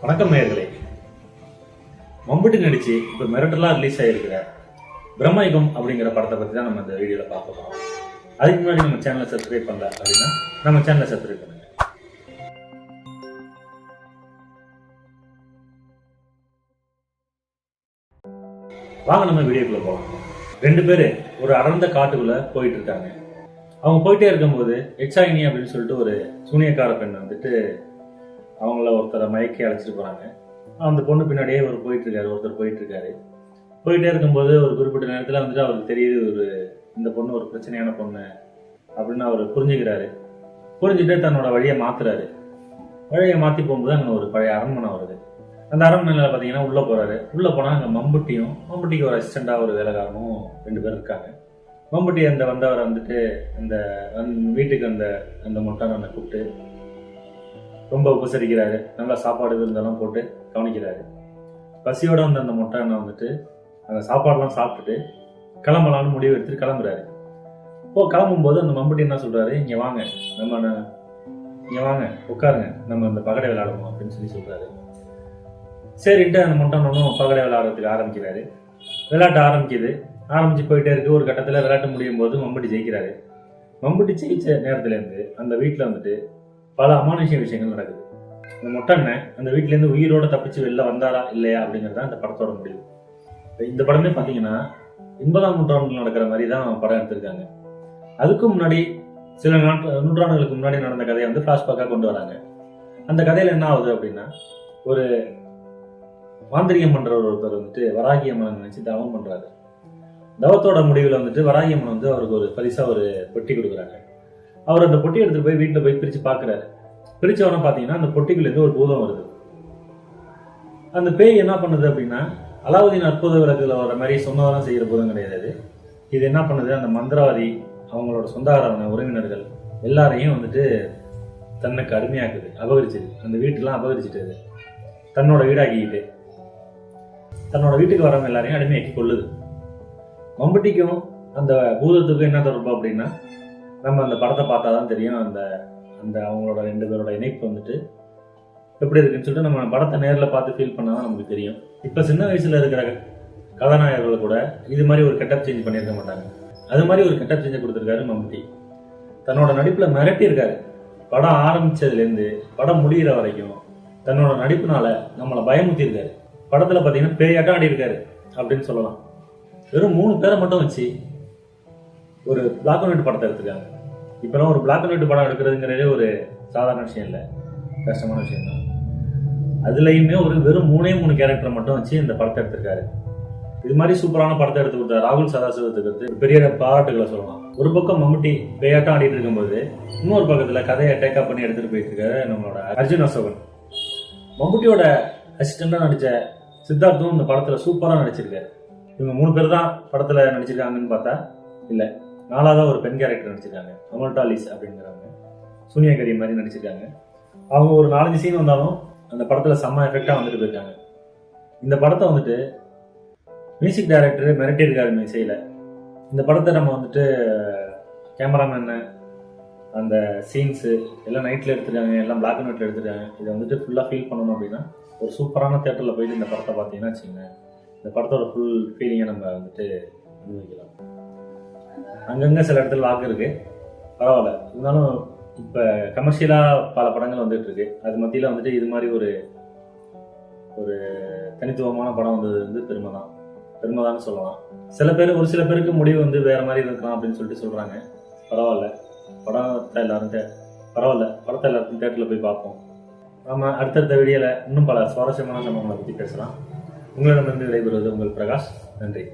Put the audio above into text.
வணக்கம் நேயர்களே. மம்புட்டி நடிச்சு இப்போ மிரட்டலா ரிலீஸ் ஆகிருக்கிற பிரம்மயுகம் அப்படிங்கிற படத்தை பற்றி தான் நம்ம இந்த வீடியோவில் பார்க்க போகிறோம். அதுக்கு முன்னாடி நம்ம சேனலை சப்ஸ்கிரைப் பண்ணல அப்படின்னா நம்ம சேனலை சப்ஸ்கிரைப் பண்ணுங்க. வாங்க நம்ம வீடியோக்குள்ள போகலாம். ரெண்டு பேர் ஒரு அடர்ந்த காட்டுக்குள்ள போயிட்டு இருக்காங்க. அவங்க போயிட்டே இருக்கும்போது எச்சாயினி அப்படின்னு சொல்லிட்டு ஒரு சூனியக்கார பெண் வந்துட்டு அவங்கள ஒருத்தரை மயக்கி அழைச்சிட்டு போறாங்க. அந்த பொண்ணு பின்னாடியே ஒருத்தர் போயிட்டு இருக்காரு. போயிட்டே இருக்கும்போது ஒரு குறிப்பிட்ட நேரத்தில் வந்துட்டு அவருக்கு தெரியுது இந்த பொண்ணு ஒரு பிரச்சனையான பொண்ணு அப்படின்னு அவர் புரிஞ்சுட்டு தன்னோட வழியை மாத்துறாரு. வழியை மாற்றி போகும்போது அங்கே ஒரு பழைய அரண்மனை வருது. அந்த அரண்மனையில் பார்த்தீங்கன்னா உள்ளே போறாரு. உள்ளே போனால் அங்கே மம்புட்டிக்கு ஒரு அசிஸ்டண்டாக ஒரு வேலைக்காரனும் ரெண்டு பேர் இருக்காங்க. மம்புட்டி வந்தவரை வந்துட்டு அந்த வீட்டுக்கு அந்த மொட்டான கூப்பிட்டு ரொம்ப உபசரிக்கிறாரு. நல்லா சாப்பாடு விருந்தெல்லாம் போட்டு கவனிக்கிறாரு. பசியோட அந்த மொட்டான வந்துட்டு அந்த சாப்பாடெல்லாம் சாப்பிட்டுட்டு கிளம்பலான்னு முடிவு எடுத்துட்டு கிளம்புறாரு. கிளம்பும்போது அந்த மம்புட்டி என்ன சொல்றாரு, இங்க வாங்க உட்காருங்க, நம்ம அந்த பகடை விளையாடுவோம் அப்படின்னு சொல்றாரு. சரின்ட்டு அந்த மொட்டானும் பகடை விளையாடுறதுக்கு ஆரம்பிக்கிறாரு. விளையாட்டு ஆரம்பிச்சு போயிட்டே இருக்கு. ஒரு கட்டத்தில் விளையாட்டு முடியும் போது மம்புட்டி ஜெயிக்கிறாரு. மம்புட்டி ஜெயிச்ச நேரத்துலேருந்து அந்த வீட்டில் வந்துட்டு பல அமானுஷ்ய விஷயங்கள் நடக்குது. இந்த மொட்டண்ண அந்த வீட்டிலேருந்து உயிரோட தப்பிச்சு வெளில வந்தாரா இல்லையா அப்படிங்கிறது தான் இந்த படத்தோட முடிவு. இந்த படமே பார்த்தீங்கன்னா 80ஆம் நூற்றாண்டில் நடக்கிற மாதிரி தான் படம் எடுத்திருக்காங்க. அதுக்கு முன்னாடி சில நூற்றாண்டுகளுக்கு முன்னாடி நடந்த கதையை வந்து ஃபிளாஷ்பேக்காக கொண்டு வராங்க. அந்த கதையில என்ன ஆகுது அப்படின்னா, ஒரு மாந்திரிகம் பண்ற ஒருத்தர் வந்துட்டு வராகியம்மனை நினைச்சு தவம் பண்றாரு. தவத்தோட முடிவில் வந்துட்டு வராகியம்மன் வந்து அவருக்கு ஒரு பரிசா ஒரு பெட்டி கொடுக்குறாங்க. அவர் அந்த பொட்டி எடுத்துட்டு போய் வீட்டில் போய் பிரிச்சு பார்க்குறாரு. பிரிச்சவன பார்த்தீங்கன்னா அந்த பொட்டிக்குள்ளேருந்து ஒரு பூதம் வருது. அந்த பேய் என்ன பண்ணுது அப்படின்னா, அலாவுதீன் அற்புத விளக்குல வர மாதிரி சொன்னதெல்லாம் செய்கிற பூதம் கிடையாது. இது என்ன பண்ணுது, அந்த மந்திரவாதி அவங்களோட சொந்தக்காரவங்க உறவினர்கள் எல்லாரையும் வந்துட்டு தன்னுக்கு அடிமையாக்குது, அபகரிச்சுது. அந்த வீட்டெல்லாம் அபகரிச்சுட்டு தன்னோட வீடாக்கிக்கிட்டு தன்னோட வீட்டுக்கு வரவங்க எல்லாரையும் அடிமையாக்கி கொள்ளுது. மம்புட்டிக்கும் அந்த பூதத்துக்கும் என்ன தொடர்பு அப்படின்னா, நம்ம அந்த படத்தை பார்த்தா தான் தெரியும். அந்த அவங்களோட ரெண்டு பேரோட இணைப்பு வந்துட்டு எப்படி இருக்குன்னு சொல்லிட்டு நம்ம படத்தை நேரில் பார்த்து ஃபீல் பண்ணாதான் நமக்கு தெரியும். இப்போ சின்ன வயசுல இருக்கிற கதாநாயகர்கள் கூட இது மாதிரி ஒரு கெட்டப் சேஞ்ச் பண்ணியிருக்க மாட்டாங்க. அது மாதிரி ஒரு கெட்டப் சேஞ்சை கொடுத்துருக்காரு மம்புட்டி. தன்னோட நடிப்பில் மிரட்டியிருக்காரு. படம் ஆரம்பிச்சதுலேருந்து படம் முடிகிற வரைக்கும் தன்னோட நடிப்புனால நம்மளை பயமுத்திருக்காரு. படத்தில் பார்த்தீங்கன்னா பேயாட்டம் ஆடி இருக்காரு அப்படின்னு சொல்லலாம். வெறும் 3 பேரை மட்டும் வச்சு ஒரு பிளாக் அண்ட் ஒயிட் படத்தை எடுத்துருக்காங்க. இப்போலாம் ஒரு பிளாக் அண்ட் ஒயிட் படம் எடுக்கிறதுங்கிறதே ஒரு சாதாரண விஷயம் இல்லை, கஷ்டமான விஷயம் தான். அதுலேயுமே வெறும் 3 கேரக்டரை மட்டும் வச்சு இந்த படத்தை எடுத்திருக்காரு. இது மாதிரி சூப்பரான படத்தை எடுத்து கொடுத்தாரு ராகுல் சதாசிவத்துக்கு பெரிய பாராட்டுகளை சொல்லலாம். ஒரு பக்கம் மம்புட்டி பேயாட்டம் ஆடிட்டு இருக்கும்போது இன்னொரு பக்கத்தில் கதையை டேக்கப் பண்ணி எடுத்துகிட்டு போயிட்டு இருக்காரு நம்மளோட அர்ஜுன் அசோகன். மம்புட்டியோட அசிஸ்டண்டாக நடித்த சித்தார்த்தும் இந்த படத்தில் சூப்பராக நடிச்சிருக்காரு. இவங்க 3 பேர் தான் படத்தில் நடிச்சிருக்காங்கன்னு பார்த்தா இல்லை, 4ஆவதா ஒரு பெண் கேரக்டர் நடிச்சிருக்காங்க, அமல்டாலிஸ் அப்படிங்கிறவங்க. சூனியகரி மாதிரி நடிச்சிருக்காங்க. அவங்க ஒரு 4-5 சீன் வந்தாலும் அந்த படத்தில் செம்ம எஃபெக்டாக வந்துட்டு போயிருக்காங்க. இந்த படத்தை வந்துட்டு மியூசிக் டைரக்டர் மிரட்டியிருக்காரு இசையில். இந்த படத்தை நம்ம வந்துட்டு கேமராமேன் அந்த சீன்ஸு எல்லாம் நைட்டில் எடுத்துருக்காங்க, எல்லாம் பிளாக் அண்ட் ஒயிட்டில் எடுத்துருக்காங்க. இதை வந்துட்டு ஃபுல்லாக ஃபீல் பண்ணணும் அப்படின்னா ஒரு சூப்பரான தேட்டரில் போயிட்டு இந்த படத்தை பார்த்தீங்கன்னா வச்சுக்கோங்க, இந்த படத்தோட ஃபுல் ஃபீலிங்கை நம்ம வந்துட்டு அனுபவிக்கலாம். அங்கங்கே சில இடத்துல லாக் இருக்குது, பரவாயில்ல. இருந்தாலும் இப்போ கமர்ஷியலாக பல படங்கள் வந்துட்டு இருக்கு. அது மத்தியில் வந்துட்டு இது மாதிரி ஒரு தனித்துவமான படம் வந்தது வந்து பெருமைதான்னு சொல்லலாம். ஒரு சில பேருக்கு முடிவு வந்து வேற மாதிரி இருக்கலாம் அப்படின்னு சொல்லிட்டு சொல்கிறாங்க. பரவாயில்ல, படத்தை எல்லாரும் தேட்டரில் போய் பார்ப்போம். நம்ம அடுத்தடுத்த வீடியோவில் இன்னும் பல சுவாரஸ்யமான சம்பவங்களை பற்றி பேசலாம். உங்களிடமிருந்து விடைபெறுவது உங்கள் பிரகாஷ். நன்றி.